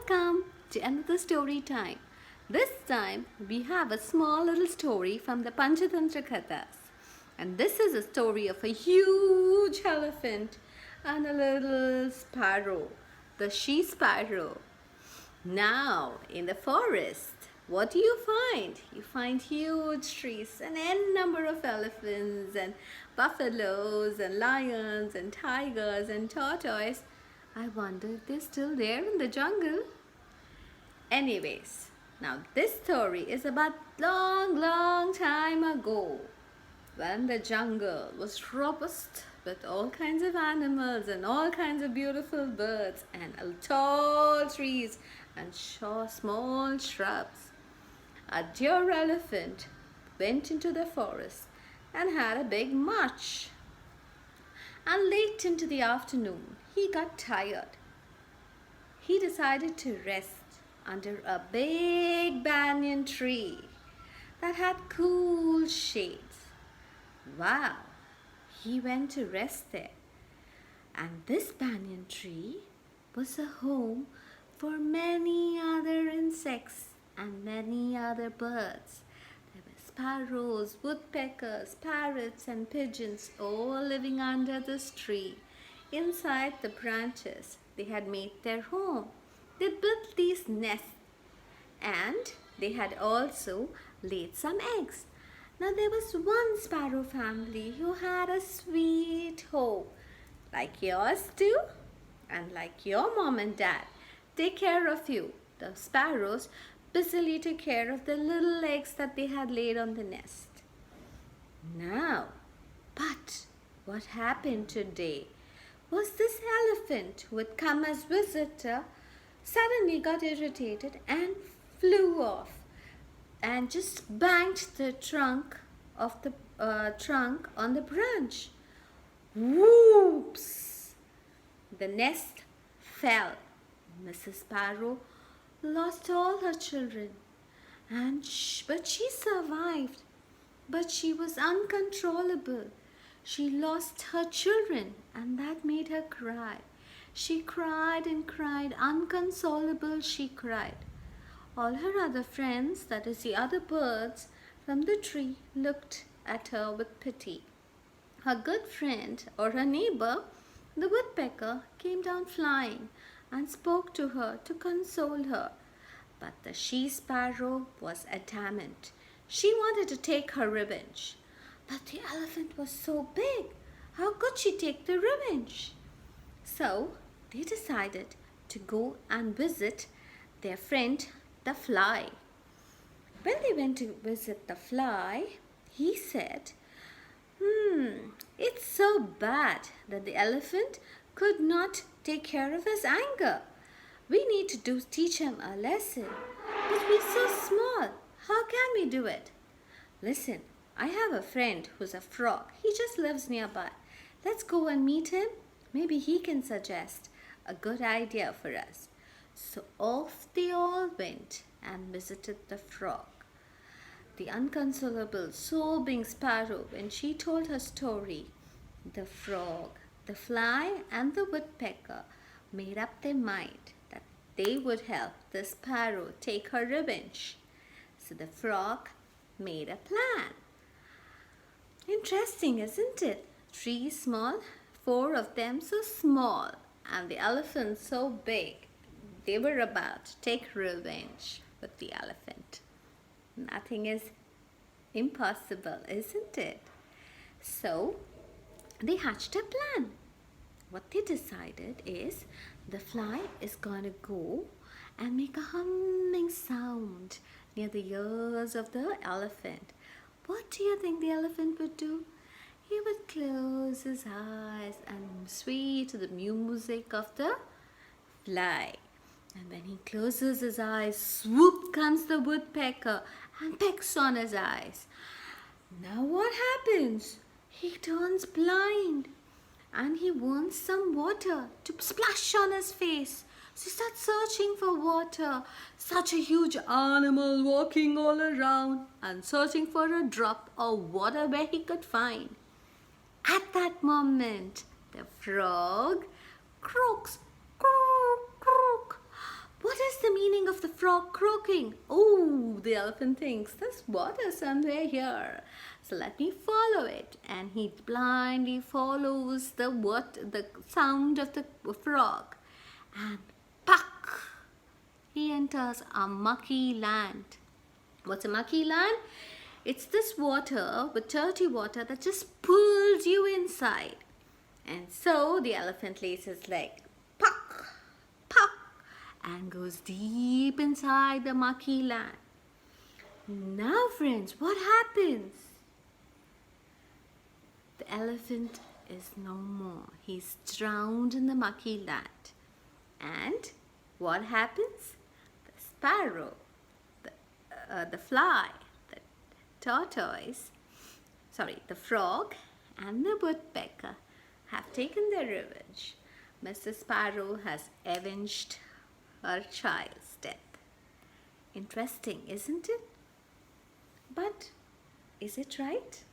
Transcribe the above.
Welcome to another story time. This time we have a small little story from the Panchatantra Kathas. And this is a story of a huge elephant and a little sparrow, the she sparrow. Now, in the forest, what do you find? You find huge trees, an n number of elephants and buffaloes and lions and tigers and tortoise. I wonder if they're still there in the jungle. Anyways, now this story is about long time ago when the jungle was robust with all kinds of animals and all kinds of beautiful birds and tall trees and small shrubs. A dear elephant went into the forest and had a big march. And late into the afternoon, he got tired. He decided to rest under a big banyan tree that had cool shades. Wow, he went to rest there. And this banyan tree was a home for many other insects and many other birds. There were sparrows, woodpeckers, parrots and pigeons all living under this tree. Inside the branches, they had made their home. They built these nests and they had also laid some eggs. Now there was one sparrow family who had a sweet home, like yours too, and like your mom and dad take care of you. The sparrows busily took care of the little eggs that they had laid on the nest. Now, but what happened today was this elephant who had come as visitor suddenly got irritated and flew off and just banged the trunk on the branch. Whoops! The nest fell. Mrs. Sparrow lost all her children, but she survived. But she was uncontrollable. She lost her children, and that made her cry. She cried and cried, unconsolable she cried. All her other friends, that is the other birds from the tree, looked at her with pity. Her good friend or her neighbor, the woodpecker, came down flying and spoke to her to console her. But the she sparrow was adamant. She wanted to take her revenge. But the elephant was so big. How could she take the revenge? So they decided to go and visit their friend the fly. When they went to visit the fly, he said, it's so bad that the elephant could not take care of his anger. We need to teach him a lesson, but we're so small. How can we do it? Listen, I have a friend who's a frog. He just lives nearby. Let's go and meet him. Maybe he can suggest a good idea for us. So off they all went and visited the frog. The unconsolable, sobbing sparrow, when she told her story, the frog, the fly and the woodpecker made up their mind that they would help the sparrow take her revenge. So the frog made a plan. Interesting, isn't it? 3 small, 4 of them so small, and the elephant so big. They were about to take revenge with the elephant. Nothing is impossible, isn't it? So they hatched a plan. What they decided is the fly is going to go and make a humming sound near the ears of the elephant. What do you think the elephant would do? He would close his eyes and sway to the music of the fly. And when he closes his eyes, swoop comes the woodpecker and pecks on his eyes. Now what happens? He turns blind and he wants some water to splash on his face. So he starts searching for water. Such a huge animal walking all around and searching for a drop of water where he could find. At that moment, the frog croaks. Croak, croak. What is meaning of the frog croaking? Oh, the elephant thinks there's water somewhere here. So let me follow it. And he blindly follows the sound of the frog. And puck! He enters a mucky land. What's a mucky land? It's this water with dirty water that just pulls you inside. And so the elephant lays his leg, puck, puck, and goes deep inside the mucky land. Now, friends, what happens? The elephant is no more. He's drowned in the mucky land. And what happens? The sparrow, the fly, the tortoise, the frog and the woodpecker have taken their revenge. Mrs. Sparrow has avenged her child's death. Interesting, isn't it? But is it right?